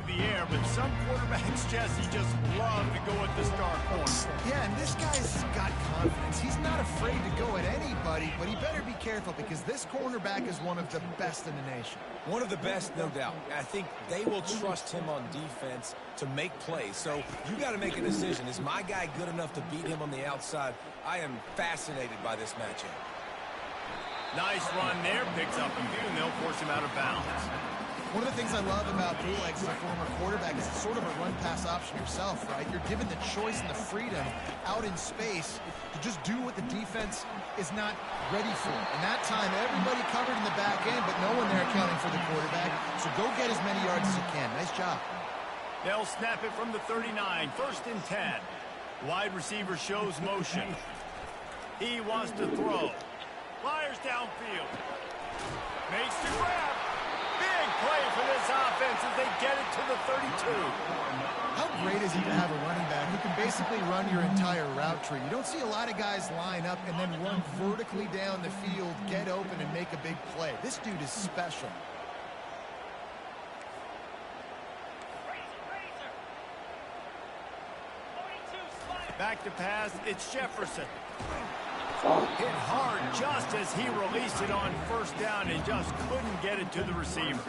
The air, but some quarterbacks, Jesse, just love to go at the star corner. Yeah, and this guy's got confidence. He's not afraid to go at anybody, but he better be careful because this cornerback is one of the best in the nation. One of the best, no doubt. I think they will trust him on defense to make plays. So you got to make a decision. Is my guy good enough to beat him on the outside? I am fascinated by this matchup. Nice run there, picks up a few, and they'll force him out of bounds. One of the things I love about bootlegs as a former quarterback is it's sort of a run-pass option yourself, right? You're given the choice and the freedom out in space to just do what the defense is not ready for. And that time, everybody covered in the back end, but no one there accounting for the quarterback. So go get as many yards as you can. Nice job. They'll snap it from the 39, 1st and 10. Wide receiver shows motion. He wants to throw. Fires downfield. Makes the grab. Big play for this offense as they get it to the 32. How great is it to have a running back who can basically run your entire route tree? You don't see a lot of guys line up and then run vertically down the field, get open, and make a big play. This dude is special. Back to pass, it's Jefferson. Hit hard just as he released it on 1st down and just couldn't get it to the receiver.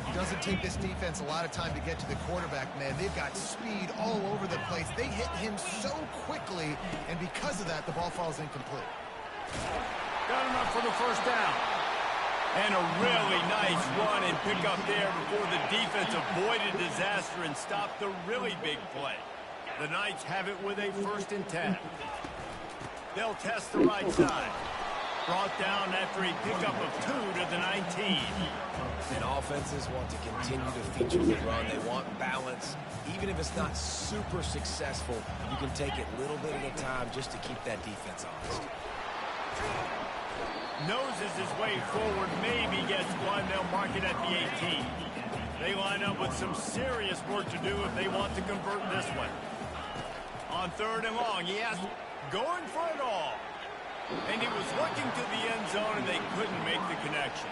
It doesn't take this defense a lot of time to get to the quarterback, man. They've got speed all over the place. They hit him so quickly, and because of that, the ball falls incomplete. Got him up for the 1st down. And a really nice run and pick up there before the defense avoided disaster and stopped the really big play. The Knights have it with a 1st and 10. They'll test the right side. Brought down after a pickup of 2 to the 19. And offenses want to continue to feature the run. They want balance. Even if it's not super successful, you can take it a little bit at a time just to keep that defense honest. Noses his way forward, maybe gets one. They'll mark it at the 18. They line up with some serious work to do if they want to convert this one. On 3rd and long, he has going for it all. And he was looking to the end zone, and they couldn't make the connection.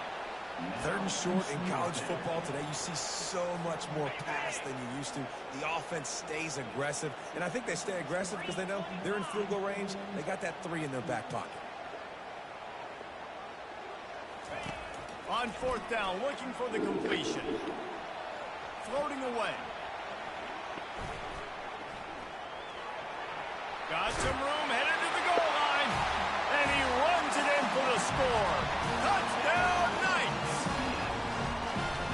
3rd and short in college football today, you see so much more pass than you used to. The offense stays aggressive, and I think they stay aggressive because they know they're in field goal range. They got that 3 in their back pocket. On 4th down, looking for the completion. Floating away. Got some room, headed to the goal line, and he runs it in for the score. Touchdown, Knights!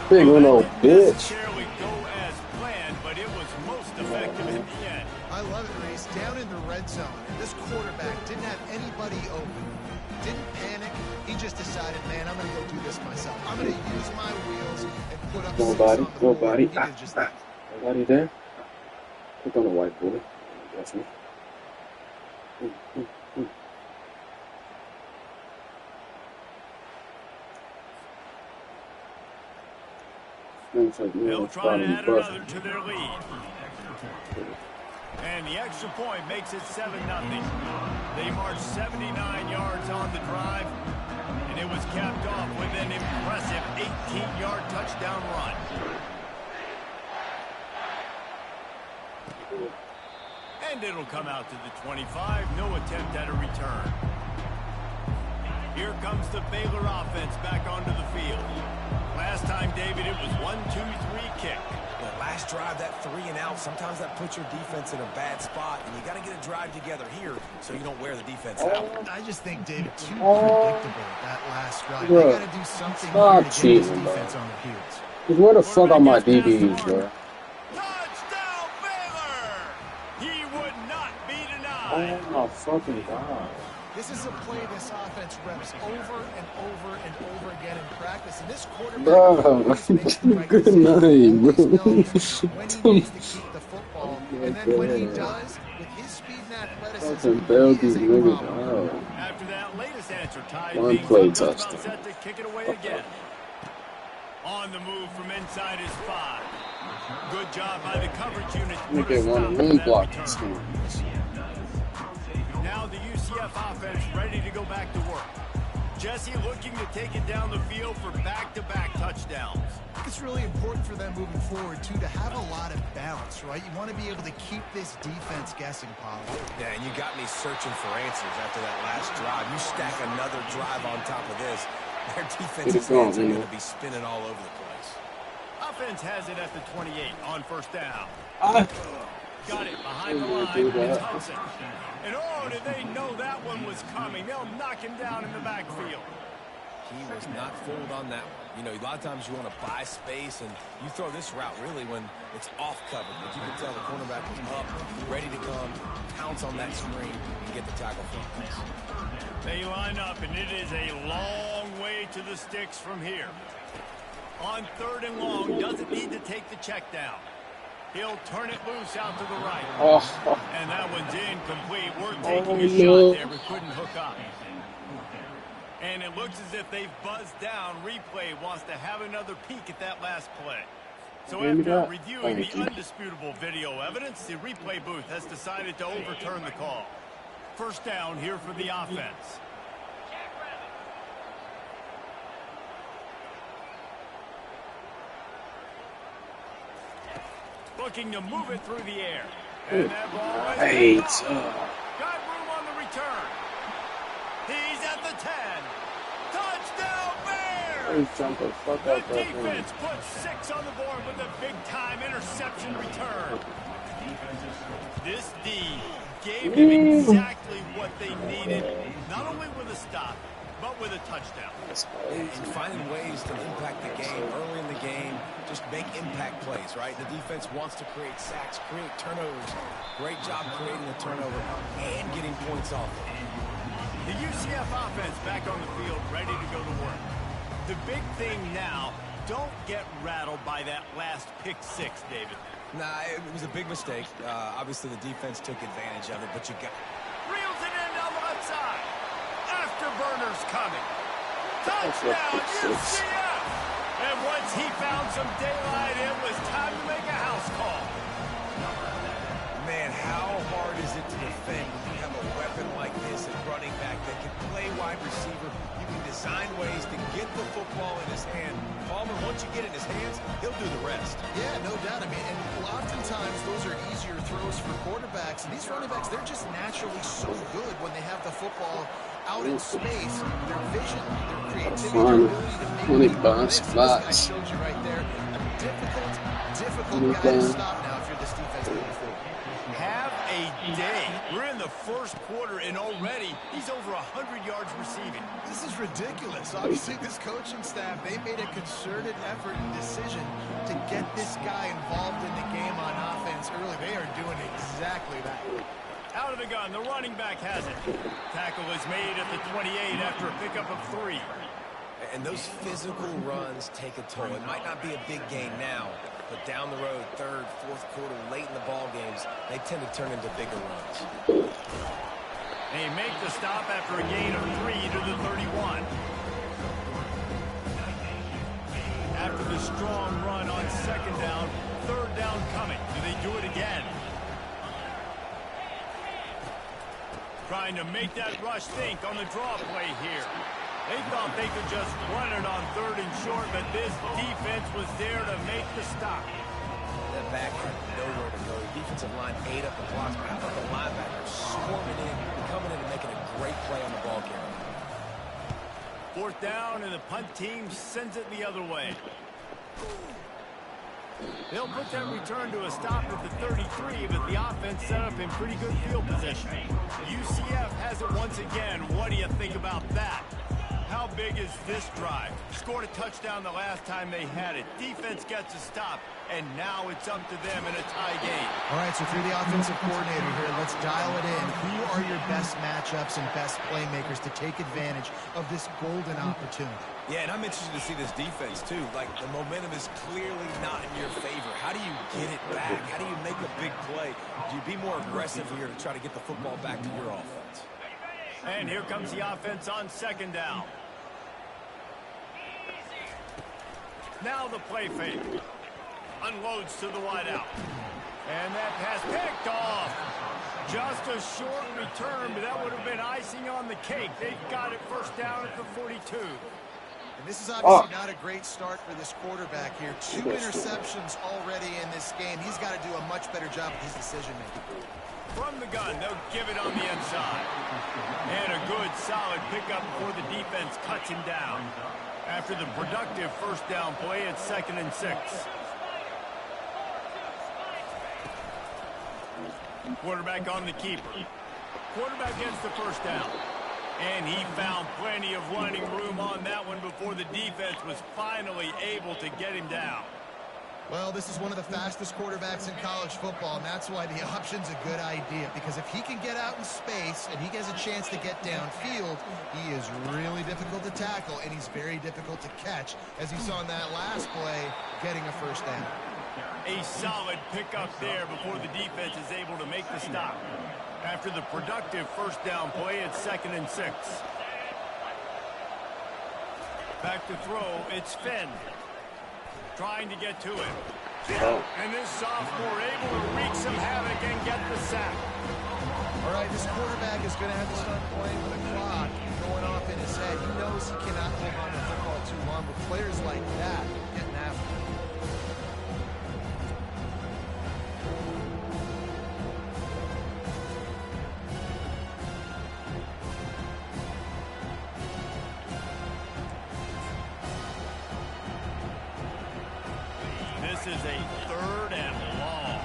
Big little bitch. Didn't necessarily go as planned, but it was most effective in the end. I love it, Reese. Down in the red zone, and this quarterback didn't have anybody open. Didn't panic. He just decided, man, I'm going to go do this myself. I'm going to use my wheels and put up Nobody. Nobody there. Click on the whiteboard. That's me. They'll try to add another to their lead. And the extra point makes it 7-0. They marched 79 yards on the drive, and it was capped off with an impressive 18-yard touchdown run. And it'll come out to the 25. No attempt at a return. Here comes the Baylor offense back onto the field. Last time, David, it was 1-2-3 kick. Well, last drive, that 3 and out, sometimes that puts your defense in a bad spot, and you got to get a drive together here so you don't wear the defense out. I just think, David, too predictable that last drive. They got to do something here to get this defense on their heels. Because where the fuck are my DBs, bro? Touchdown, Baylor! He would not be denied. Oh my fucking god. This is a play this offense reps over and over and over again in practice. And this quarterback good night, bro. When he needs to keep the football. And then when he does, with his speed and athleticism, he is a problem. After that latest answer, tied One things play up, just about touchdown. set to kick it away again. On the move from inside his 5. Good job by the coverage unit to Look put a at stop one to that block return. this game. Now the UCF offense ready to go back to work. Jesse looking to take it down the field for back-to-back touchdowns. I think it's really important for them moving forward, too, to have a lot of balance, right? You want to be able to keep this defense guessing, Polly. Yeah, and you got me searching for answers after that last drive. You stack another drive on top of this, their defensive hands are going to be spinning all over the place. Offense has it at the 28 on first down. Ah. Got it behind the line with Thompson. And oh, did they know that one was coming? They'll knock him down in the backfield. He was not fooled on that one. You know, a lot of times you want to buy space, and you throw this route really when it's off covered. But you can tell the cornerback was up, ready to come, pounce on that screen, and get the tackle for him. They line up, and it is a long way to the sticks from here. On 3rd and long, doesn't need to take the check down. He'll turn it loose out to the right. Oh. And that one's incomplete. We're taking a shot there, but couldn't hook up. And it looks as if they've buzzed down. Replay wants to have another peek at that last play. So after reviewing the undisputable video evidence, the replay booth has decided to overturn the call. First down here for the offense. Looking to move it through the air. And that ball is got room on the return. He's at the 10. Touchdown Bears! The defense puts 6 on the board with a big-time interception return. This D gave them exactly what they needed, not only with a stop, but with a touchdown. And finding ways to impact the game early in the game, just make impact plays, right? The defense wants to create sacks, create turnovers. Great job creating a turnover and getting points off. The UCF offense back on the field, ready to go to work. The big thing now, don't get rattled by that last pick 6, David. Nah, it was a big mistake. Obviously, the defense took advantage of it, but you got... Reels it in down the left side. Afterburners coming. Touchdown, UCF! And once he found some daylight, it was time to make a house call. Man, how hard is it to defend when you have a weapon like this at running back that can play wide receiver? You can design ways to get the football in his hand. Palmer, once you get it in his hands, he'll do the rest. Yeah, no doubt. I mean, and oftentimes those are easier throws for quarterbacks. And these running backs, they're just naturally so good when they have the football out in space. Their vision, their creativity, their ability to make bounce flats. This guy showed you right there. A difficult guy to stop now if you're this defense moving forward. Have a day. We're in the first quarter, and already he's over 100 yards receiving. This is ridiculous. Obviously, this coaching staff, they made a concerted effort and decision to get this guy involved in the game on offense early. They are doing exactly that. Out of the gun, the running back has it. Tackle is made at the 28 after a pickup of 3. And those physical runs take a toll. It might not be a big gain now, but down the road, 3rd, 4th quarter, late in the ball games, they tend to turn into bigger runs. They make the stop after a gain of 3 to the 31. After the strong run on 2nd down, 3rd down coming. Do they do it again? Trying to make that rush think on the draw play here. They thought they could just run it on 3rd and short, but this defense was there to make the stop. That back had nowhere to go. The defensive line ate up the blocks, but how about the linebackers swarming in, coming in and making a great play on the ball carrier. 4th down, and the punt team sends it the other way. They'll put that return to a stop at the 33, but the offense set up in pretty good field position. UCF has it once again. What do you think about that? How big is this drive? Scored a touchdown the last time they had it. Defense gets a stop, and now it's up to them in a tie game. All right, so if you're the offensive coordinator here, let's dial it in. Who are your best matchups and best playmakers to take advantage of this golden opportunity? Yeah, and I'm interested to see this defense, too. Like, the momentum is clearly not in your favor. How do you get it back? How do you make a big play? Do you be more aggressive here to try to get the football back to your offense? And here comes the offense on 2nd down. Now the play fake. Unloads to the wideout. And that pass picked off. Just a short return, but that would have been icing on the cake. They've got it first down at the 42. And this is obviously not a great start for this quarterback here. 2 interceptions already in this game. He's got to do a much better job with his decision-making. From the gun, they'll give it on the inside. And a good, solid pickup before the defense cuts him down. After the productive first down play, it's 2nd and 6. Quarterback on the keeper. Quarterback gets the first down. And he found plenty of running room on that one before the defense was finally able to get him down. Well, this is one of the fastest quarterbacks in college football, and that's why the option's a good idea. Because if he can get out in space and he gets a chance to get downfield, he is really difficult to tackle, and he's very difficult to catch, as you saw in that last play, getting a first down. A solid pickup there before the defense is able to make the stop. After the productive first down play, it's 2nd and 6. Back to throw, it's Finn. Trying to get to it. And this sophomore able to wreak some havoc and get the sack. All right, this quarterback is going to have to start playing with a clock going off in his head. He knows he cannot hold on to the football too long, but players like that getting after him. This is a 3rd and long.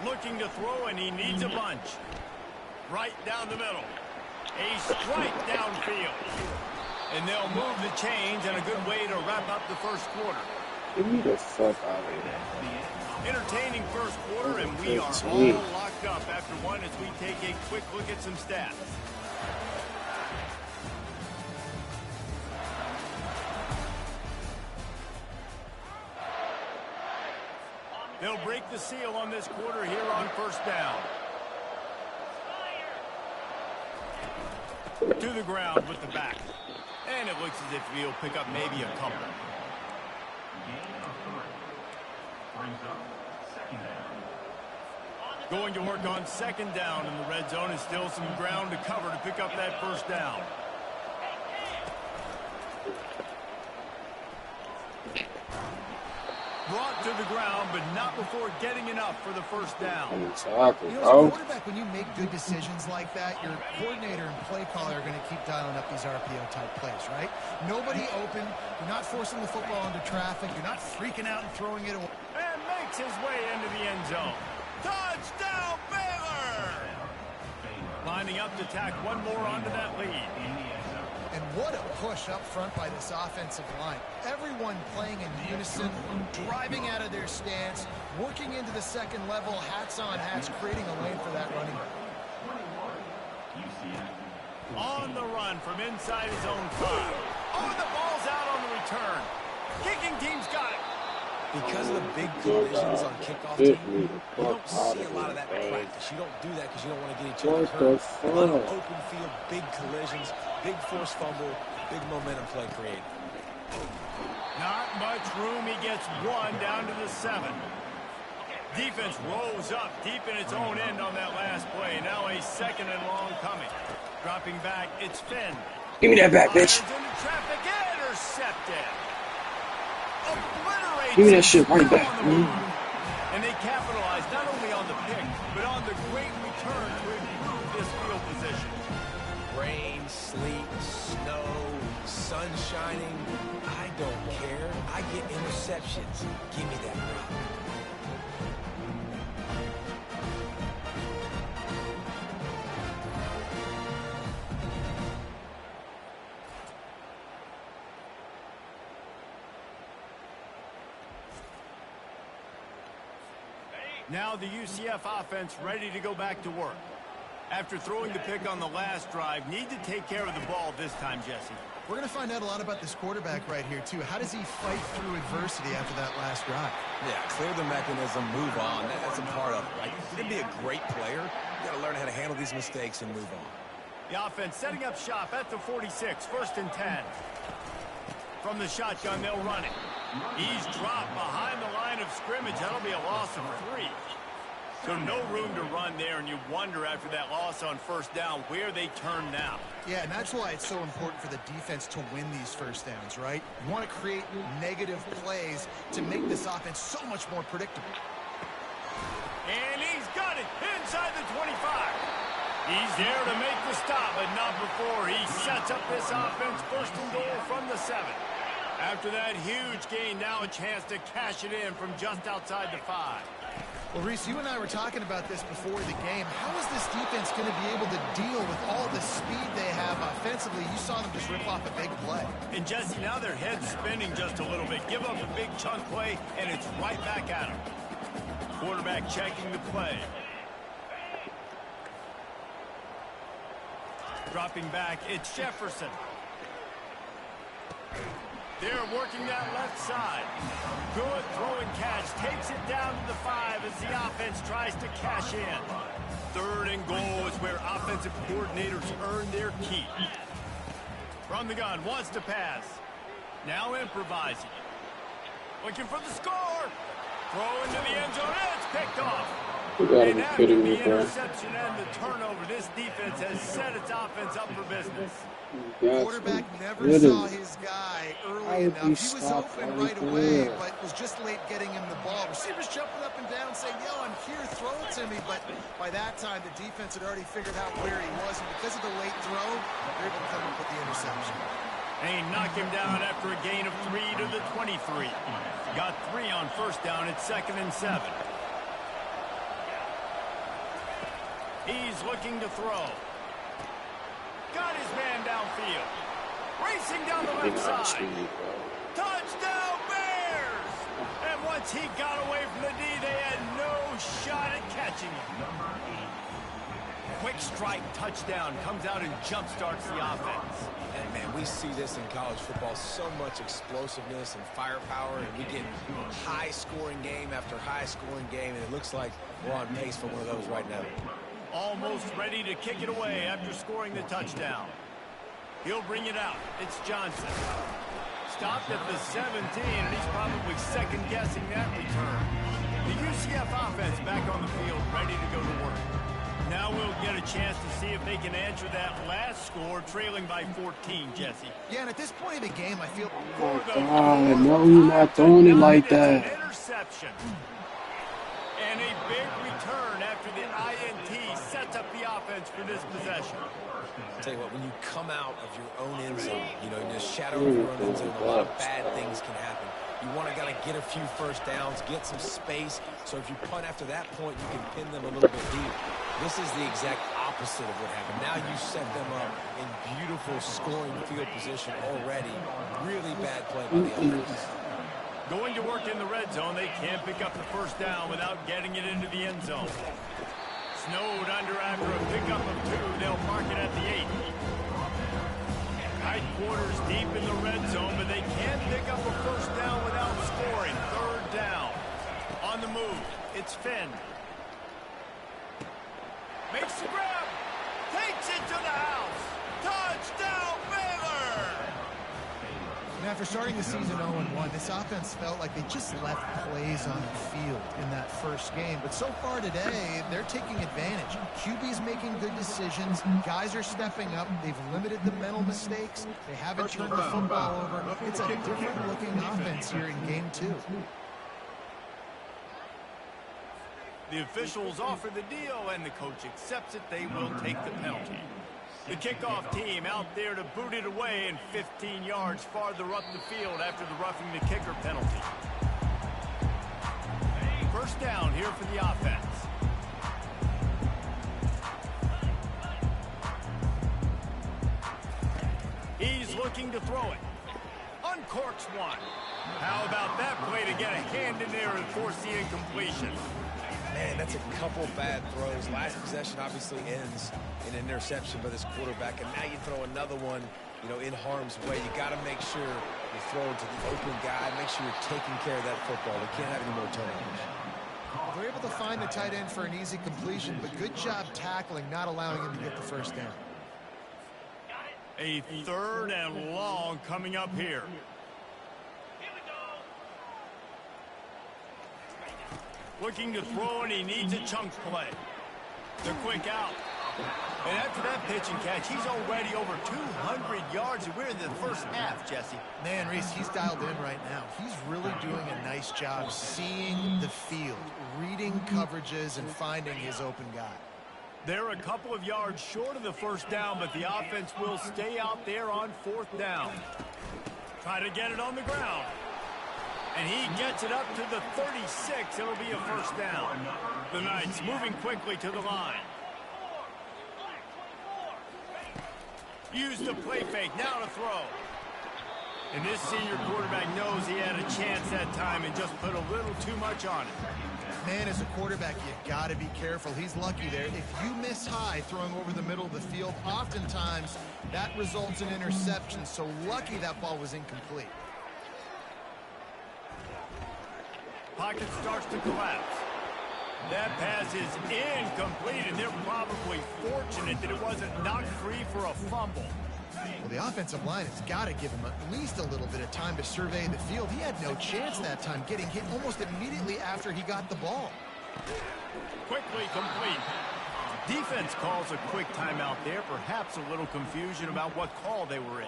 Looking to throw, and he needs a bunch. Right down the middle. A strike downfield. And they'll move the chains, and a good way to wrap up the first quarter. Give me the fuck out of here. Entertaining first quarter, and we are all locked up after one as we take a quick look at some stats. They'll break the seal on this quarter here on first down. To the ground with the back. And it looks as if he'll pick up maybe a couple. Going to work on 2nd down in the red zone, and still some ground to cover to pick up that first down. Brought to the ground, but not before getting enough for the first down. Exactly, You know, bro. as a quarterback, when you make good decisions like that, your coordinator and play caller are going to keep dialing up these RPO-type plays, right? Nobody open. You're not forcing the football into traffic. You're not freaking out and throwing it away. And makes his way into the end zone. Touchdown, Baylor! Lining up to tack one more onto that lead. And what a push up front by this offensive line. Everyone playing in unison, driving out of their stance, working into the second level, hats on hats, creating a lane for that running back. On the run from inside his own 5. Oh, the ball's out on the return. Kicking team's got it. Because of the big collisions on kickoff team, you don't see a lot of that in practice. You don't do that because you don't want to get each other hurt. A lot of open field, big collisions, big forced fumble, big momentum play created. Not much room. He gets one down to the 7. Defense rolls up deep in its own end on that last play. Now a 2nd and long coming. Dropping back, it's Finn. Give me that back, bitch. Into traffic, intercepted. Obliterates. Give me that shit right back. And they capitalize not only on the pick, but on the great return to improve this field position. Rain, sleet, snow, sun shining. I don't care. I get interceptions. Give me that rock. Now the UCF offense ready to go back to work. After throwing the pick on the last drive, need to take care of the ball this time, Jesse. We're going to find out a lot about this quarterback right here, too. How does he fight through adversity after that last drive? Yeah, clear the mechanism, move on. That's a part of it, right? You can be a great player. You got to learn how to handle these mistakes and move on. The offense setting up shop at the 46, 1st and 10. From the shotgun, they'll run it. He's dropped behind the line of scrimmage. That'll be a loss of 3. So no room to run there, and you wonder after that loss on first down where they turn now. Yeah, and that's why it's so important for the defense to win these first downs, right? You want to create negative plays to make this offense so much more predictable. And he's got it inside the 25. He's there to make the stop, but not before he sets up this offense first and goal from the 7. After that huge gain, now a chance to cash it in from just outside the 5. Well, Reese, you and I were talking about this before the game. How is this defense going to be able to deal with all the speed they have offensively? You saw them just rip off a big play. And, Jesse, now their head's spinning just a little bit. Give up a big chunk play, and it's right back at them. Quarterback checking the play. Dropping back, it's Jefferson. They're working that left side. Good throw and catch. Takes it down to the 5 as the offense tries to cash in. 3rd and goal is where offensive coordinators earn their keep. From the gun, wants to pass. Now improvising. Looking for the score. Throw into the end zone. It's picked off. You gotta And be after kidding the me, bro. interception and the turnover, this defense has set its offense up for business. Quarterback never saw his guy early enough. He was open right away, but was just late getting him the ball. Receivers jumping up and down saying, yo, I'm here, throw it to me. But by that time, the defense had already figured out where he was. And because of the late throw, they're able to come up with the interception. And he knocked him down after a gain of 3 to the 23. Got 3 on first down at 2nd and 7. He's looking to throw. Got his man downfield. Racing down the left side. Touchdown Bears! And once he got away from the D, they had no shot at catching him. Quick strike touchdown comes out and jump-starts the offense. And, man, we see this in college football, so much explosiveness and firepower, and we get high-scoring game after high-scoring game, and it looks like we're on pace for one of those right now. Almost ready to kick it away after scoring the touchdown. He'll bring it out. It's Johnson. Stopped at the 17, and he's probably second-guessing that return. The UCF offense back on the field, ready to go to work. Now we'll get a chance to see if they can answer that last score, trailing by 14, Jesse. Yeah, and at this point of the game, I feel... Oh, God, no, you're not throwing it like that. Interception. And a big return after the INT sets up the offense for this possession. I'll tell you what, when you come out of your own end zone, you know, in the shadow of your own end zone, a lot of bad things can happen. You want to get a few first downs, get some space, so if you punt after that point, you can pin them a little bit deep. This is the exact opposite of what happened. Now you set them up in beautiful scoring field position already. Really bad play by the offense. Going to work in the red zone, they can't pick up the first down without getting it into the end zone. Snowed under after a pickup of 2. They'll mark it at the 8. Tight quarters deep in the red zone, but they can't pick up a first down without scoring. 3rd down. On the move, it's Finn. Makes the grab. Takes it to the house. Touchdown, Baylor! And after starting the season 0-1, this offense felt like they just left plays on the field in that first game. But so far today, they're taking advantage. QB's making good decisions. Guys are stepping up. They've limited the mental mistakes. They haven't turned the football over. It's a different-looking offense here in Game 2. The officials offer the deal, and the coach accepts it. They will take the penalty. The kickoff team out there to boot it away and 15 yards farther up the field after the roughing the kicker penalty. First down here for the offense. He's looking to throw it. Uncorks one. How about that play to get a hand in there and force the incompletion? Man, that's a couple bad throws. Last possession obviously ends in an interception by this quarterback, and now you throw another one, you know, in harm's way. You got to make sure you're throwing to the open guy. Make sure you're taking care of that football. We can't have any more turnovers. They're able to find the tight end for an easy completion, but good job tackling, not allowing him to get the first down. A 3rd and long coming up here. Looking to throw, and he needs a chunk play. The quick out. And after that pitch and catch, he's already over 200 yards, and we're in the first half, Jesse. Man, Reese, he's dialed in right now. He's really doing a nice job seeing the field, reading coverages, and finding his open guy. They're a couple of yards short of the first down, but the offense will stay out there on fourth down. Try to get it on the ground. And he gets it up to the 36. It'll be a first down. The Knights moving quickly to the line. Use the play fake. Now to throw. And this senior quarterback knows he had a chance that time and just put a little too much on it. Man, as a quarterback, you got to be careful. He's lucky there. If you miss high throwing over the middle of the field, oftentimes that results in interception. So lucky that ball was incomplete. Pocket starts to collapse. That pass is incomplete, and they're probably fortunate that it wasn't knocked free for a fumble. Well, the offensive line has got to give him at least a little bit of time to survey the field. He had no chance that time, getting hit almost immediately after he got the ball. Quickly complete. Defense calls a quick timeout there, perhaps a little confusion about what call they were in.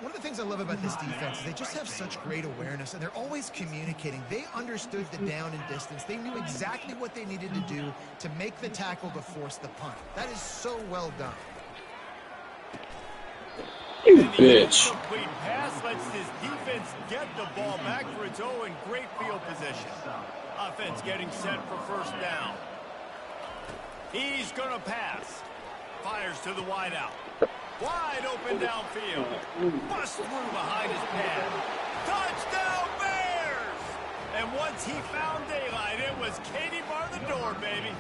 One of the things I love about this defense is they just have such great awareness, and they're always communicating. They understood the down and distance. They knew exactly what they needed to do to make the tackle to force the punt. That is so well done. You bitch. Complete pass lets his defense get the ball back for its own great field position. Offense getting set for first down. He's going to pass. Fires to the wideout. Wide open downfield. Bust through behind his pad. Touchdown Bears! And once he found daylight, it was Katie bar the door, baby.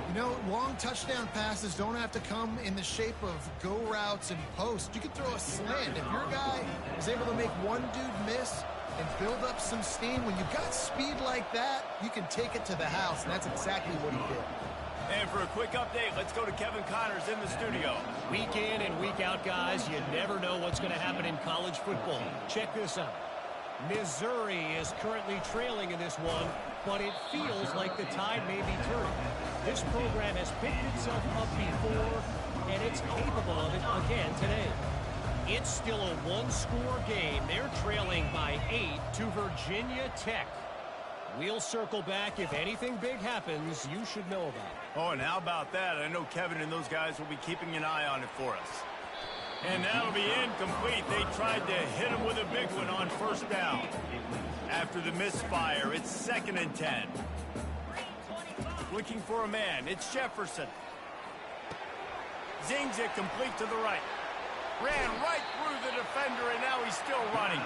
You know, long touchdown passes don't have to come in the shape of go routes and post. You can throw a slant. If your guy is able to make one dude miss and build up some steam, when you've got speed like that, you can take it to the house, and that's exactly what he did. And for a quick update, let's go to Kevin Connors in the studio. Week in and week out, guys, you never know what's going to happen in college football. Check this out. Missouri is currently trailing in this one, but it feels like the tide may be turning. This program has picked itself up before, and it's capable of it again today. It's still a one-score game. They're trailing by 8 to Virginia Tech. We'll circle back. If anything big happens, you should know about it. Oh, and how about that? I know Kevin and those guys will be keeping an eye on it for us. And that'll be incomplete. They tried to hit him with a big one on first down. After the misfire, it's 2nd and 10. Looking for a man. It's Jefferson. Zings it complete to the right. Ran right through the defender, and now he's still running.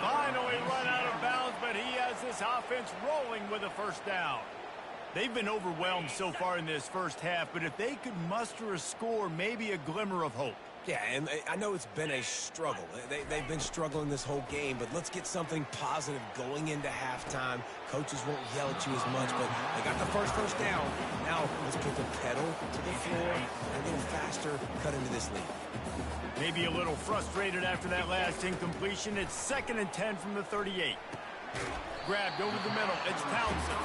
Finally run out of bounds, but he has this offense rolling with a first down. They've been overwhelmed so far in this first half, but if they could muster a score, maybe a glimmer of hope. Yeah, and I know it's been a struggle. They've been struggling this whole game, but let's get something positive going into halftime. Coaches won't yell at you as much, but they got the first down. Now let's put the pedal to the floor and a little faster cut into this lead. Maybe a little frustrated after that last incompletion. It's 2nd and 10 from the 38. Grabbed over the middle. It's Townsend.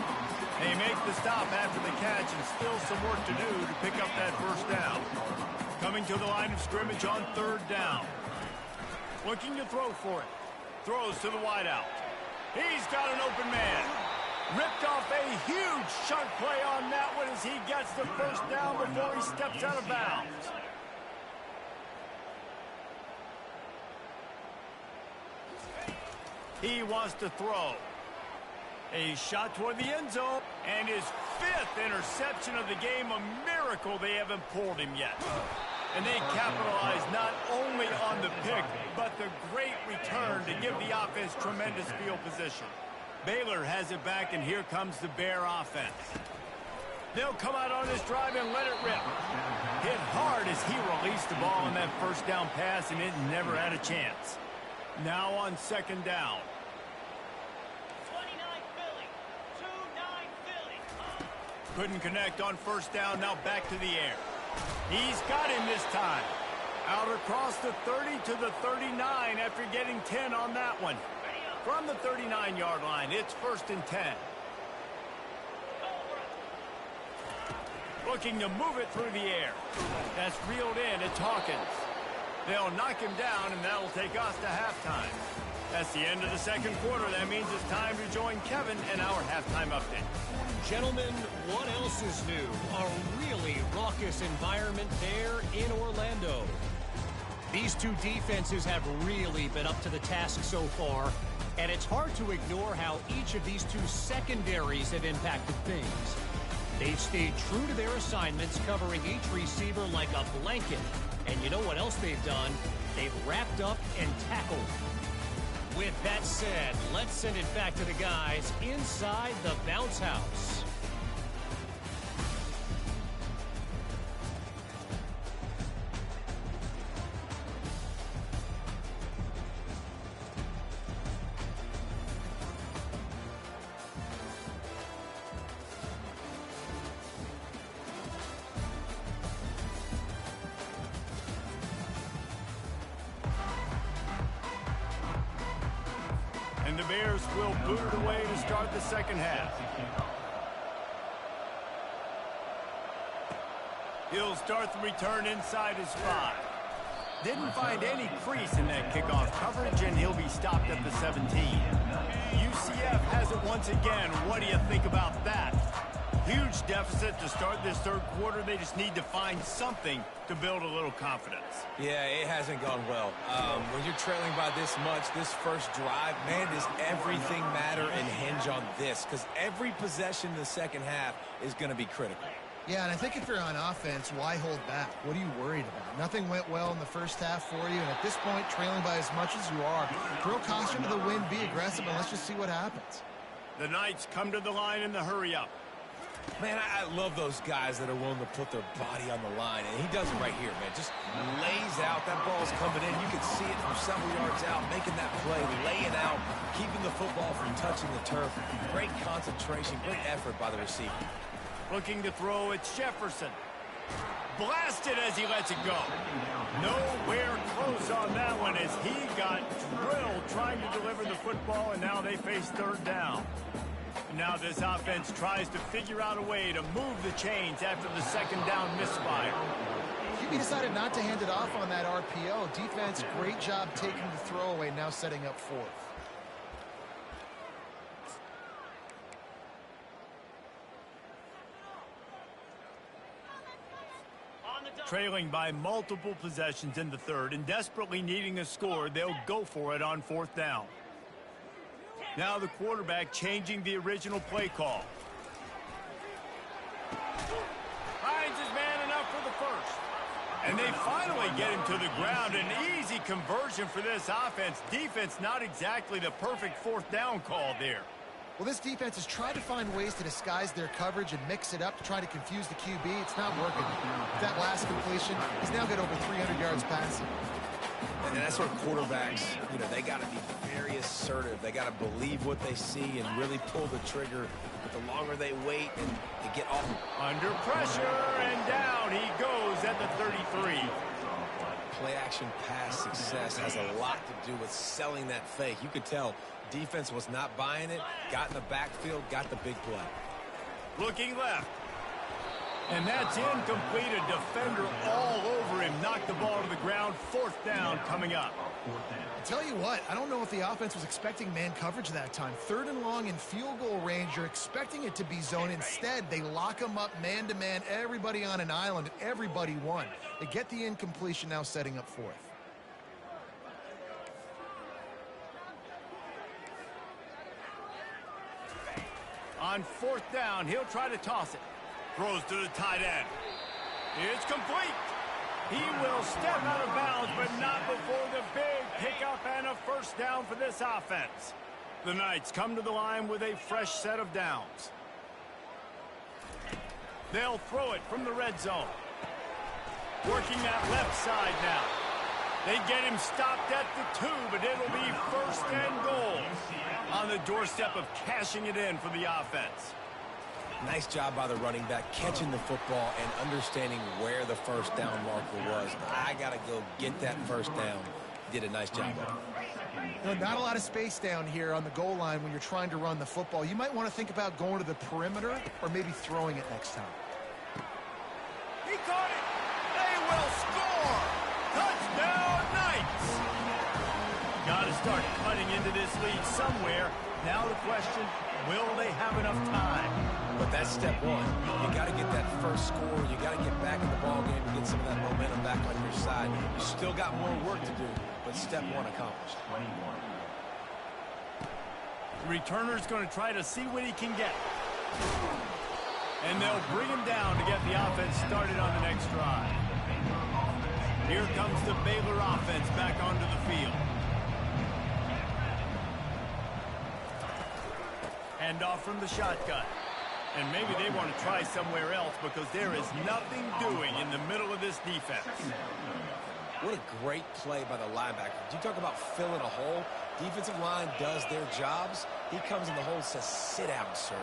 They make the stop after the catch, and still some work to do to pick up that first down. Coming to the line of scrimmage on 3rd down. Looking to throw for it. Throws to the wideout. He's got an open man. Ripped off a huge chunk play on that one as he gets the first down before he steps out of bounds. He wants to throw. A shot toward the end zone, and his 5th interception of the game. A miracle they haven't pulled him yet. And they capitalize not only on the pick, but the great return to give the offense tremendous field position. Baylor has it back, and here comes the Bear offense. They'll come out on this drive and let it rip. Hit hard as he released the ball on that first down pass, and it never had a chance. Now on 2nd down. Couldn't connect on first down. Now back to the air. He's got him this time. Out across the 30 to the 39 after getting 10 on that one. From the 39-yard line, it's 1st and 10. Looking to move it through the air. That's reeled in. It's Hawkins. They'll knock him down, and that'll take us to halftime. That's the end of the second quarter. That means it's time to join Kevin in our halftime update. Gentlemen, what else is new? A really raucous environment there in Orlando. These two defenses have really been up to the task so far, and it's hard to ignore how each of these two secondaries have impacted things. They've stayed true to their assignments, covering each receiver like a blanket. And you know what else they've done? They've wrapped up and tackled. With that said, let's send it back to the guys inside the bounce house. And the Bears will boot it away to start the second half. He'll start the return inside his 5. Didn't find any crease in that kickoff coverage, and he'll be stopped at the 17. UCF has it once again. What do you think about that? Huge deficit to start this third quarter. They just need to find something to build a little confidence. Yeah, it hasn't gone well. When you're trailing by this much, this first drive, man, does everything matter and hinge on this? Because every possession in the second half is going to be critical. Yeah, and I think if you're on offense, why hold back? What are you worried about? Nothing went well in the first half for you, and at this point, trailing by as much as you are, throw caution to the wind, be aggressive, and let's just see what happens. The Knights come to the line in the hurry-up. Man, I love those guys that are willing to put their body on the line, and he does it right here, man. Just lays out. That ball's coming in. You can see it from several yards out, making that play, laying out, keeping the football from touching the turf. Great concentration, great effort by the receiver. Looking to throw, it's Jefferson. Blasted as he lets it go. Nowhere close on that one as he got drilled trying to deliver the football, and now they face third down. Now this offense tries to figure out a way to move the chains after the second down misfire. QB decided not to hand it off on that RPO. Defense, great job taking the throwaway, now setting up fourth. Trailing by multiple possessions in the third and desperately needing a score, they'll go for it on fourth down. Now the quarterback changing the original play call. Finds his man enough for the first. And they finally get him to the ground. An easy conversion for this offense. Defense not exactly the perfect fourth down call there. Well, this defense has tried to find ways to disguise their coverage and mix it up to try to confuse the QB. It's not working. That last completion, he's now got over 300 yards passing. And that's where quarterbacks, they got to be very assertive. They got to believe what they see and really pull the trigger. But the longer they wait and they get off. Under pressure, and down he goes at the 33. Play-action pass success has a lot to do with selling that fake. You could tell defense was not buying it, got in the backfield, got the big play. Looking left. And that's incomplete. A defender all over him. Knocked the ball to the ground. Fourth down coming up. I tell you what, I don't know if the offense was expecting man coverage that time. Third and long in field goal range, you're expecting it to be zone. Instead, they lock them up man-to-man, everybody on an island, and everybody won. They get the incompletion, now setting up fourth. On fourth down, he'll try to toss it. Throws to the tight end. It's complete. He will step out of bounds, but not before the big pickup and a first down for this offense. The Knights come to the line with a fresh set of downs. They'll throw it from the red zone. Working that left side now. They get him stopped at the 2, but it'll be first and goal on the doorstep of cashing it in for the offense. Nice job by the running back, catching the football and understanding where the first down marker was. I got to go get that first down. Did a nice job of it. Not a lot of space down here on the goal line when you're trying to run the football. You might want to think about going to the perimeter or maybe throwing it next time. lead somewhere. Now the question, will they have enough time? But that's step one. You got to get that first score. You got to get back in the ball game and get some of that momentum back on your side. You still got more work to do, but step one accomplished. The returner's going to try to see what he can get. And they'll bring him down to get the offense started on the next drive. Here comes the Baylor offense back onto the field. Handoff from the shotgun. And maybe they want to try somewhere else because there is nothing doing in the middle of this defense. What a great play by the linebacker. You talk about filling a hole. Defensive line does their jobs. He comes in the hole and says, sit down, sir.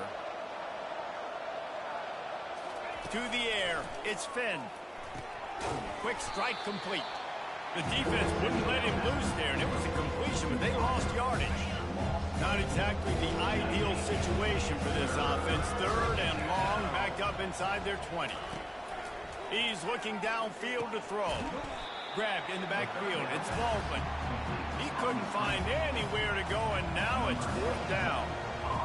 To the air, it's Finn. Quick strike complete. The defense wouldn't let him loose there, and it was a completion, but they lost yardage. Not exactly the ideal situation for this offense. Third and long, backed up inside their 20. He's looking downfield to throw. Grabbed in the backfield. It's Baldwin. He couldn't find anywhere to go, and now it's fourth down.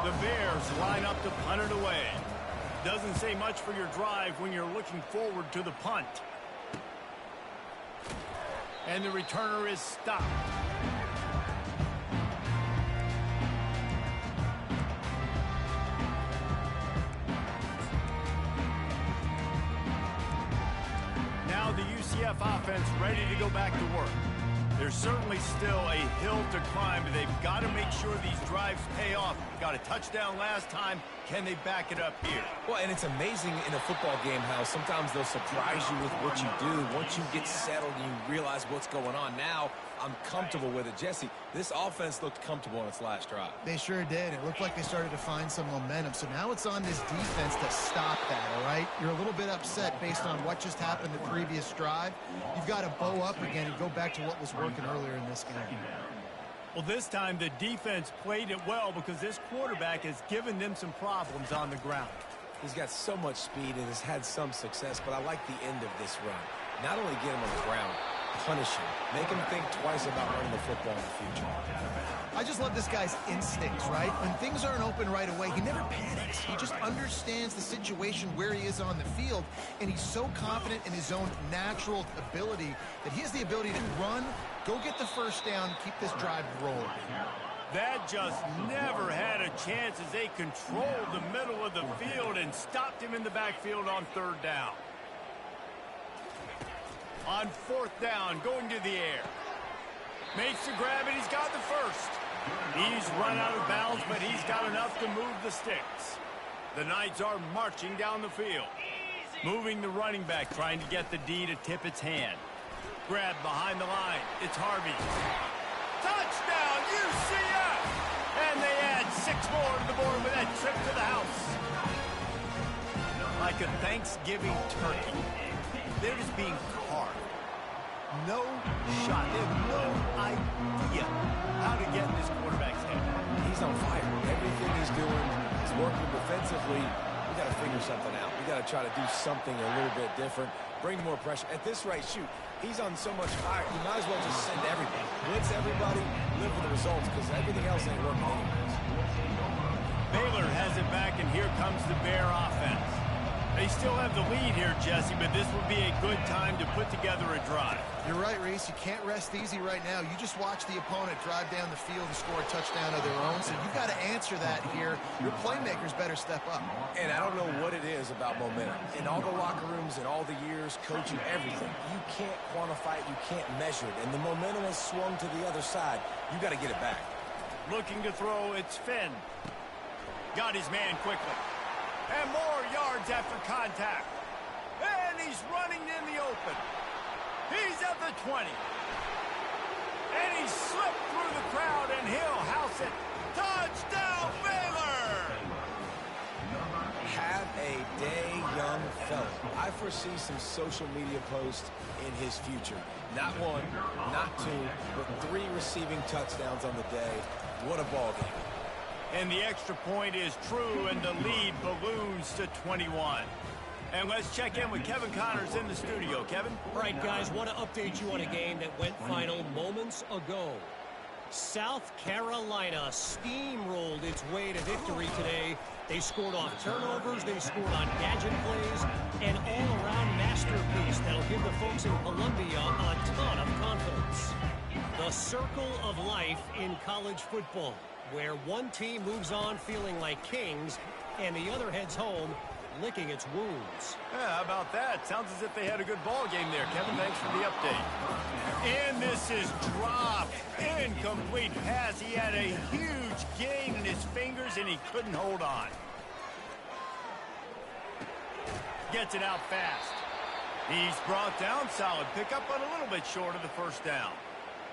The Bears line up to punt it away. Doesn't say much for your drive when you're looking forward to the punt. And the returner is stopped. Now the UCF offense ready to go back to work. There's certainly still a hill to climb, but they've got to make sure these drives pay off. Got a touchdown last time. Can they back it up here? Well, and it's amazing in a football game how sometimes they'll surprise you with what you do. Once you get settled and you realize what's going on, now I'm comfortable with it. Jesse, this offense looked comfortable on its last drive. They sure did. It looked like they started to find some momentum. So now it's on this defense to stop that, all right? You're a little bit upset based on what just happened the previous drive. You've got to bow up again and go back to what was working earlier in this game. Well, this time the defense played it well because this quarterback has given them some problems on the ground. He's got so much speed and has had some success, but I like the end of this run. Not only get him on the ground, punish him. Make him think twice about running the football in the future. I just love this guy's instincts, right? When things aren't open right away, he never panics. He just understands the situation where he is on the field, and he's so confident in his own natural ability that he has the ability to run, go get the first down, keep this drive rolling. That just never had a chance as they controlled the middle of the field and stopped him in the backfield on third down. On fourth down, going to the air. Makes the grab, and he's got the first. He's run out of bounds, but he's got enough to move the sticks. The Knights are marching down the field. Moving the running back, trying to get the D to tip its hand. Grab behind the line. It's Harvey. Touchdown, UCF! And they add 6 more to the board with that trip to the house. Like a Thanksgiving turkey. They're just being carved. No shot. They have no idea how to get in this quarterback's head. He's on fire. Everything he's doing is working defensively. We got to figure something out. We got to try to do something a little bit different. Bring more pressure. At this rate, shoot, he's on so much fire. You might as well just send everybody. Blitz everybody, live with the results, because everything else ain't working anyways. Baylor has it back, and here comes the Bear offense. They still have the lead here, Jesse, but this would be a good time to put together a drive. You're right, Reese. You can't rest easy right now. You just watch the opponent drive down the field and score a touchdown of their own, so you've got to answer that here. Your playmakers better step up. And I don't know what it is about momentum. In all the locker rooms, in all the years, coaching, everything, you can't quantify it, you can't measure it. And the momentum has swung to the other side. You got to get it back. Looking to throw, it's Finn. Got his man quickly. And more yards after contact. And he's running in the open. He's at the 20. And he slipped through the crowd, and he'll house it. Touchdown, Baylor! Have a day, young fella. I foresee some social media posts in his future. Not one, not two, but 3 receiving touchdowns on the day. What a ball game. And the extra point is true, and the lead balloons to 21. And let's check in with Kevin Connors in the studio. Kevin? All right, guys, want to update you on a game that went final moments ago. South Carolina steamrolled its way to victory today. They scored off turnovers, they scored on gadget plays, an all-around masterpiece that'll give the folks in Columbia a ton of confidence. The circle of life in college football, where one team moves on feeling like kings and the other heads home licking its wounds. Yeah, how about that? Sounds as if they had a good ball game there. Kevin, thanks for the update. And this is dropped. Incomplete pass. He had a huge gain in his fingers, and he couldn't hold on. Gets it out fast. He's brought down. Solid pickup, but a little bit short of the first down.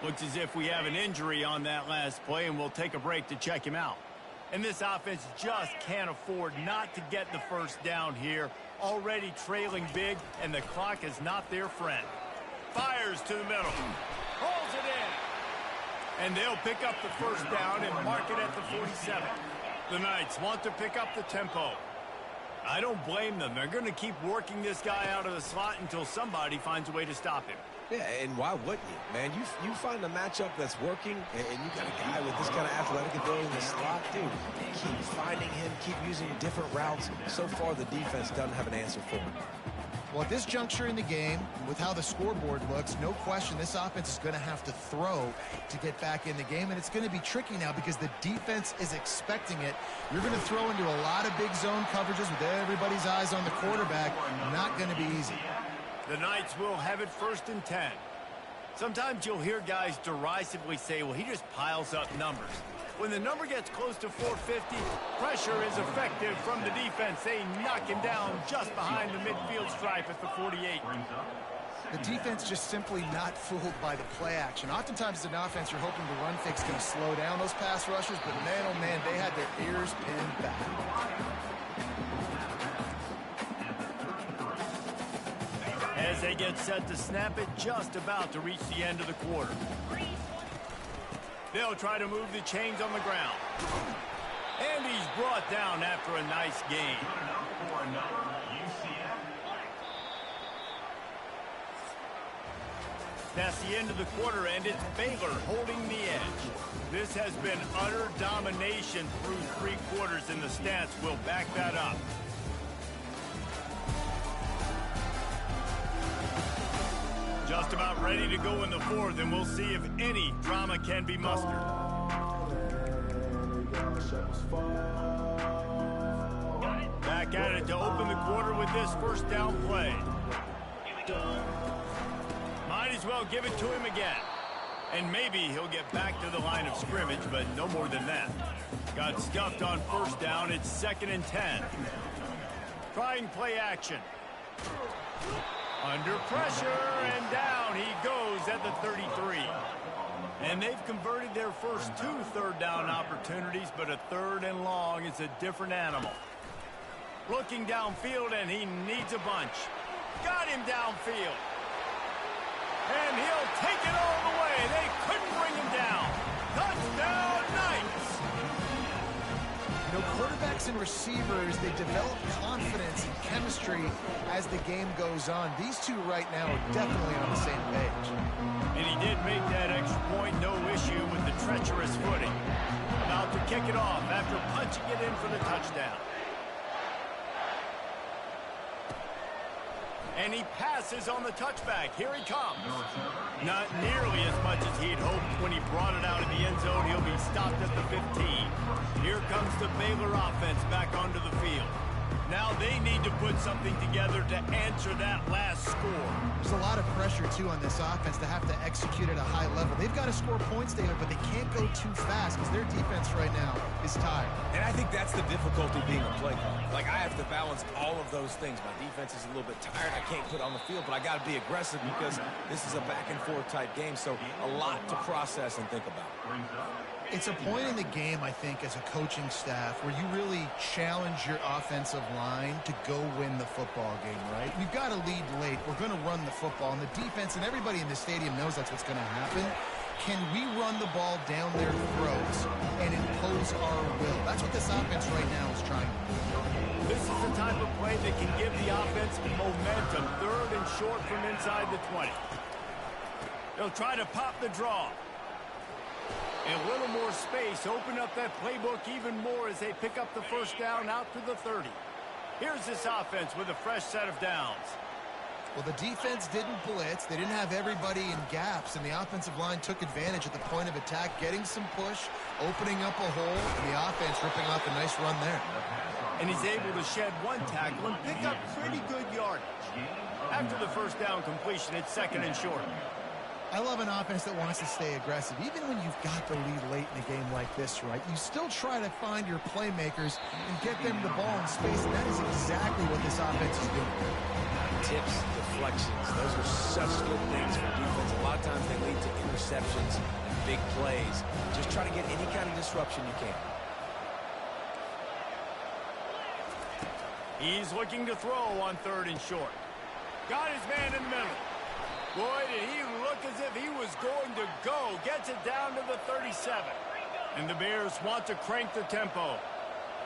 Looks as if we have an injury on that last play, and we'll take a break to check him out. And this offense just can't afford not to get the first down here. Already trailing big, and the clock is not their friend. Fires to the middle. Pulls it in. And they'll pick up the first down and mark it at the 47. The Knights want to pick up the tempo. I don't blame them. They're going to keep working this guy out of the slot until somebody finds a way to stop him. Yeah, and why wouldn't you, man? You find a matchup that's working, and you got a guy with this kind of athletic ability in the slot, dude. Keep finding him, keep using different routes. So far, the defense doesn't have an answer for him. Well, at this juncture in the game, with how the scoreboard looks, no question this offense is going to have to throw to get back in the game, and it's going to be tricky now because the defense is expecting it. You're going to throw into a lot of big zone coverages with everybody's eyes on the quarterback. Not going to be easy. The Knights will have it 1st and 10. Sometimes you'll hear guys derisively say, well, he just piles up numbers. When the number gets close to 450, pressure is effective from the defense. They knock him down just behind the midfield stripe at the 48. The defense just simply not fooled by the play action. Oftentimes as an offense, you're hoping the run fake's going to slow down those pass rushers, but man, oh man, they had their ears pinned back. As they get set to snap it, just about to reach the end of the quarter. They'll try to move the chains on the ground. And he's brought down after a nice gain. That's the end of the quarter, and it's Baylor holding the edge. This has been utter domination through 3 quarters, and the stats will back that up. Just about ready to go in the 4th, and we'll see if any drama can be mustered. Back at it to open the quarter with this first down play. Might as well give it to him again. And maybe he'll get back to the line of scrimmage, but no more than that. Got stuffed on first down. It's 2nd and 10. Trying play action. Under pressure, and down he goes at the 33. And they've converted their first 2 third-down opportunities, but a 3rd and long is a different animal. Looking downfield, and he needs a bunch. Got him downfield. And he'll take it all the way. They couldn't bring him down. Touchdown, Knights! You know, quarterbacks and receivers, they develop confidence and chemistry as the game goes on. These two right now are definitely on the same page. And he did make that extra point, no issue with the treacherous footing. About to kick it off after punching it in for the touchdown. And he passes on the touchback. Here he comes. Not nearly as much as he'd hoped when he brought it out of the end zone. He'll be stopped at the 15. Here comes the Baylor offense back onto the field. Now they need to put something together to answer that last score. There's a lot of pressure, too, on this offense to have to execute at a high level. They've got to score points, David, but they can't go too fast because their defense right now is tired. And I think that's the difficulty being a play caller. Like, I have to balance all of those things. My defense is a little bit tired. I can't put on the field, but I got to be aggressive because this is a back-and-forth type game, so a lot to process and think about. It's a point in the game, I think, as a coaching staff where you really challenge your offensive line to go win the football game, right? We've got to lead late. We're going to run the football, and the defense and everybody in the stadium knows that's what's going to happen. Can we run the ball down their throats and impose our will? That's what this offense right now is trying to do. This is the type of play that can give the offense momentum. 3rd and short from inside the 20. They'll try to pop the draw. And a little more space. Open up that playbook even more as they pick up the first down out to the 30. Here's this offense with a fresh set of downs. Well, the defense didn't blitz. They didn't have everybody in gaps, and the offensive line took advantage at the point of attack, getting some push, opening up a hole, and the offense ripping off a nice run there. And he's able to shed one tackle and pick up pretty good yardage. After the first down completion, it's second and short. I love an offense that wants to stay aggressive. Even when you've got the lead late in a game like this, right, you still try to find your playmakers and get them the ball in space, and that is exactly what this offense is doing. Tips, deflections, those are such good things for defense. A lot of times they lead to interceptions and big plays. Just try to get any kind of disruption you can. He's looking to throw on third and short. Got his man in the middle. Boy, did he look as if he was going to go. Gets it down to the 37. And the Bears want to crank the tempo.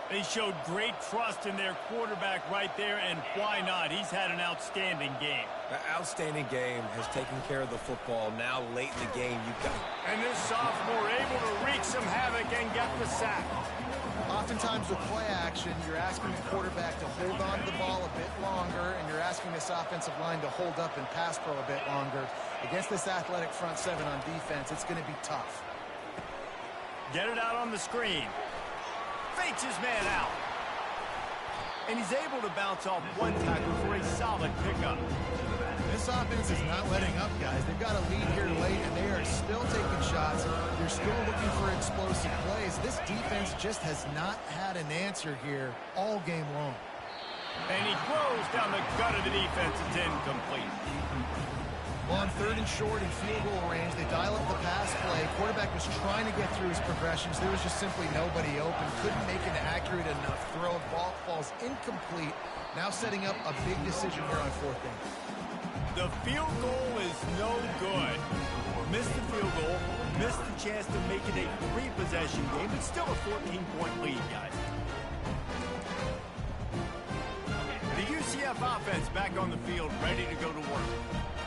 They showed great trust in their quarterback right there, and why not? He's had an outstanding game. That outstanding game has taken care of the football. Now, late in the game, you've got... And this sophomore able to wreak some havoc and get the sack. Oftentimes with play action, you're asking the quarterback to hold on to the ball a bit longer, and you're asking this offensive line to hold up and pass pro a bit longer. Against this athletic front seven on defense, it's going to be tough. Get it out on the screen. Fakes his man out. And he's able to bounce off one tackle for a solid pickup. This offense is not letting up, guys. They've got a lead here late, and they are still taking shots. They're still looking for explosive plays. This defense just has not had an answer here all game long. And he throws down the gut of the defense. It's incomplete. Well, on third and short in field goal range, they dial up the pass play. Quarterback was trying to get through his progressions. There was just simply nobody open. Couldn't make an accurate enough throw. Ball falls incomplete. Now setting up a big decision here on fourth down. The field goal is no good. Missed the field goal. Missed the chance to make it a three-possession game. It's still a 14-point lead, guys. The UCF offense back on the field, ready to go to work.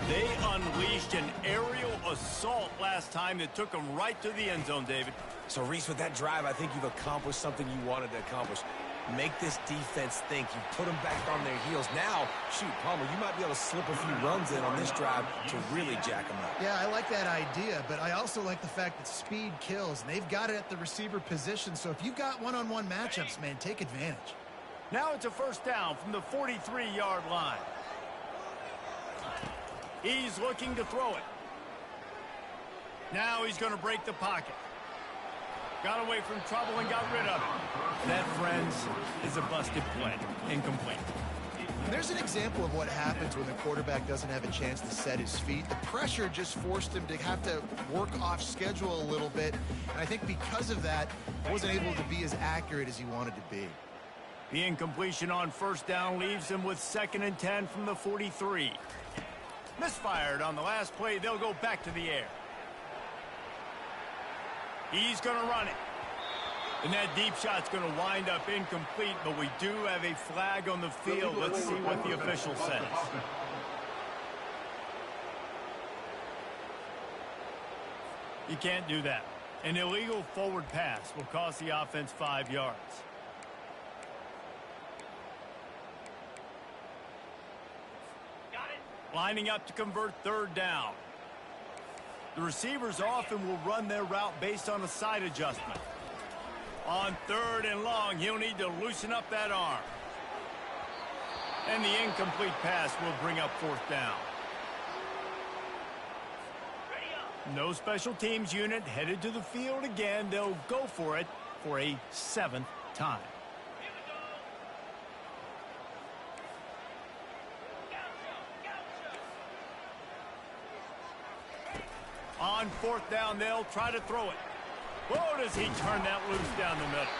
They unleashed an aerial assault last time that took them right to the end zone, David. So, Reese, with that drive, I think you've accomplished something you wanted to accomplish. Make this defense think. You put them back on their heels. Now, shoot, Palmer, you might be able to slip a few runs in on this drive to really jack them up. Yeah, I like that idea, but I also like the fact that speed kills, and they've got it at the receiver position. So if you've got one-on-one matchups, man, take advantage. Now it's a first down from the 43-yard line. He's looking to throw it. Now he's going to break the pocket. Got away from trouble and got rid of it. That, friends, is a busted play. Incomplete. And there's an example of what happens when the quarterback doesn't have a chance to set his feet. The pressure just forced him to have to work off schedule a little bit. And I think because of that, he wasn't able to be as accurate as he wanted to be. The incompletion on first down leaves him with 2nd and 10 from the 43. Misfired on the last play. They'll go back to the air. He's going to run it. And that deep shot's going to wind up incomplete, but we do have a flag on the field. Let's see what the official says. You can't do that. An illegal forward pass will cost the offense 5 yards. Lining up to convert third down. The receivers often will run their route based on a side adjustment. On third and long, he'll need to loosen up that arm. And the incomplete pass will bring up fourth down. No special teams unit headed to the field again. They'll go for it for a 7th time. On fourth down, they'll try to throw it. Whoa, does he turn that loose down the middle.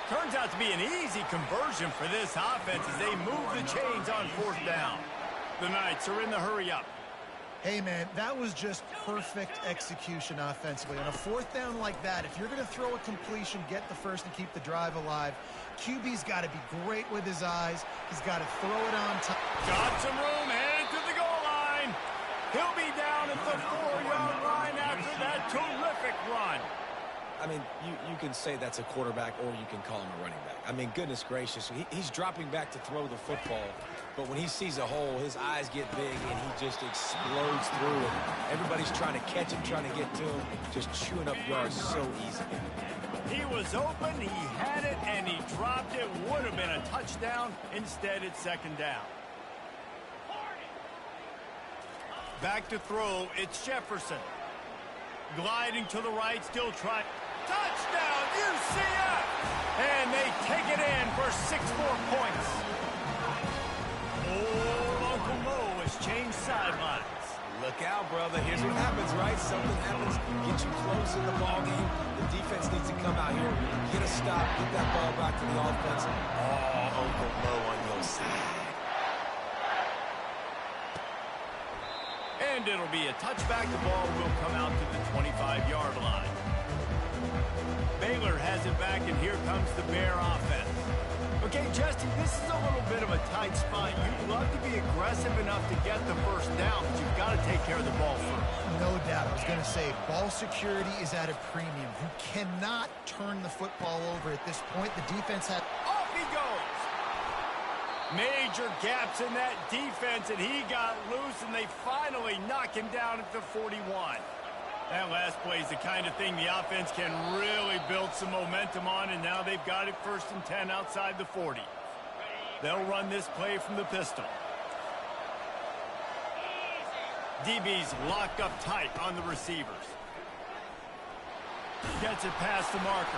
Turns out to be an easy conversion for this offense as they move the chains on fourth down. The Knights are in the hurry up. Hey, man, that was just perfect execution offensively. On a fourth down like that, if you're going to throw a completion, get the first and keep the drive alive. QB's got to be great with his eyes. He's got to throw it on top. Got some room, headed to the goal line. He'll be down at the 4-yard line after that terrific run. I mean, you can say that's a quarterback or you can call him a running back. I mean, goodness gracious, he's dropping back to throw the football, but when he sees a hole, his eyes get big and he just explodes through it. Everybody's trying to catch him, trying to get to him, just chewing up yards so easy. He was open, he had it, and he dropped it. Would have been a touchdown. Instead, it's second down. Back to throw, it's Jefferson. Gliding to the right, still trying. Touchdown, UCF! And they take it in for 6 more points. Oh, Uncle Mo has changed sidelines. Look out, brother. Here's what happens, right? Something happens, get you close in the ball game. The defense needs to come out here, get a stop, get that ball back to the offense. Oh, Uncle Mo on your side. And it'll be a touchback. The ball will come out to the 25-yard line. Baylor has it back, and here comes the Bear offense. Okay, Justin, this is a little bit of a tight spot. You'd love to be aggressive enough to get the first down, but you've got to take care of the ball first. No doubt. I was going to say, ball security is at a premium. You cannot turn the football over at this point. The defense had... Off he goes! Major gaps in that defense, and he got loose, and they finally knock him down at the 41. That last play is the kind of thing the offense can really build some momentum on, and now they've got it 1st and 10 outside the 40. They'll run this play from the pistol. DB's locked up tight on the receivers. Gets it past the marker.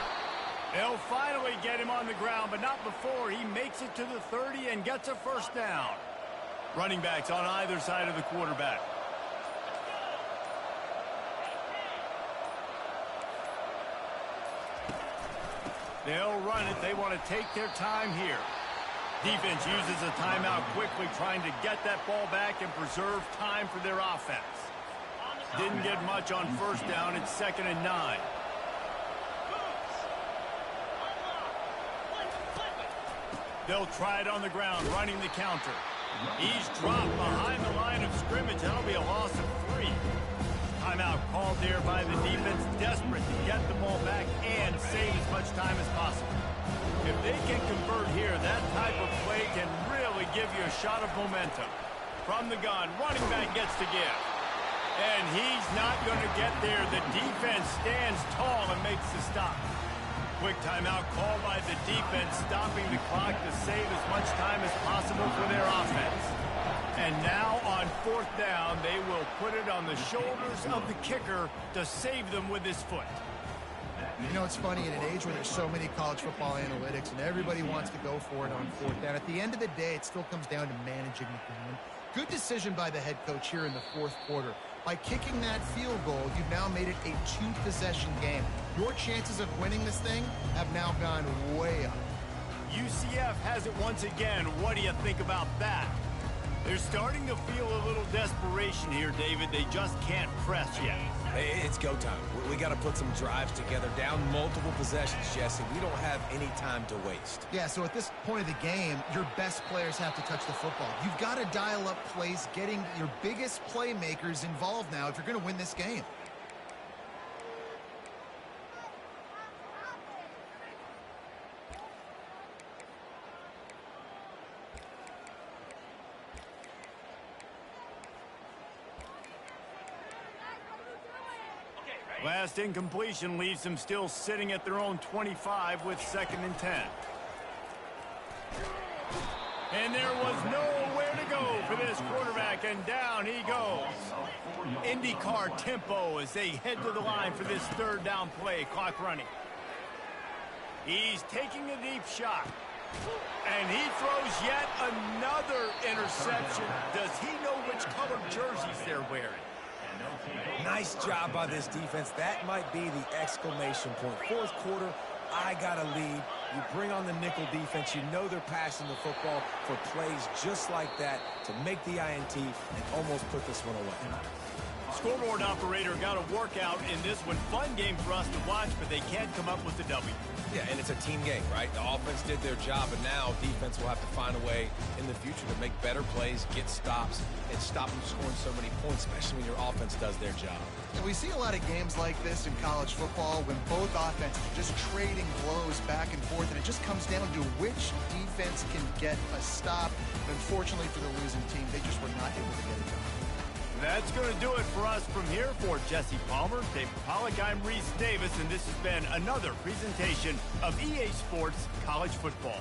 They'll finally get him on the ground, but not before he makes it to the 30 and gets a first down. Running backs on either side of the quarterback. They'll run it. They want to take their time here. Defense uses a timeout quickly, trying to get that ball back and preserve time for their offense. Didn't get much on first down. It's 2nd and 9. They'll try it on the ground, running the counter. He's dropped behind the line of scrimmage. That'll be a loss of 3. Timeout called there by the defense, desperate to get the ball back and save as much time as possible. If they can convert here, that type of play can really give you a shot of momentum. From the gun, running back gets to give. And he's not going to get there. The defense stands tall and makes the stop. Quick timeout called by the defense, stopping the clock to save as much time as possible for their offense. And now on 4th down, they will put it on the shoulders of the kicker to save them with his foot. You know, it's funny, in an age where there's so many college football analytics and everybody wants to go for it on 4th down, at the end of the day, it still comes down to managing the game. Good decision by the head coach here in the 4th quarter. By kicking that field goal, you've now made it a 2-possession game. Your chances of winning this thing have now gone way up. UCF has it once again. What do you think about that? They're starting to feel a little desperation here, David. They just can't press yet. Hey, it's go time. We got to put some drives together, down multiple possessions, Jesse. We don't have any time to waste. Yeah, so at this point of the game, your best players have to touch the football. You've got to dial up plays, getting your biggest playmakers involved now if you're going to win this game. Last incompletion leaves them still sitting at their own 25 with 2nd and 10. And there was nowhere to go for this quarterback, and down he goes. IndyCar tempo as they head to the line for this 3rd down play. Clock running. He's taking a deep shot. And he throws yet another interception. Does he know which colored jerseys they're wearing? Nice job by this defense. That might be the exclamation point. 4th quarter, I got a lead. You bring on the nickel defense. You know they're passing the football for plays just like that to make the INT and almost put this one away. Scoreboard operator got a workout in this one. Fun game for us to watch, but they can't come up with the W. Yeah, and it's a team game, right? The offense did their job, and now defense will have to find a way in the future to make better plays, get stops, and stop them scoring so many points, especially when your offense does their job. And we see a lot of games like this in college football when both offenses are just trading blows back and forth, and it just comes down to which defense can get a stop. And unfortunately for the losing team, they just were not able to get it done. That's going to do it for us from here. For Jesse Palmer, Dave Pollack, I'm Reese Davis, and this has been another presentation of EA Sports College Football.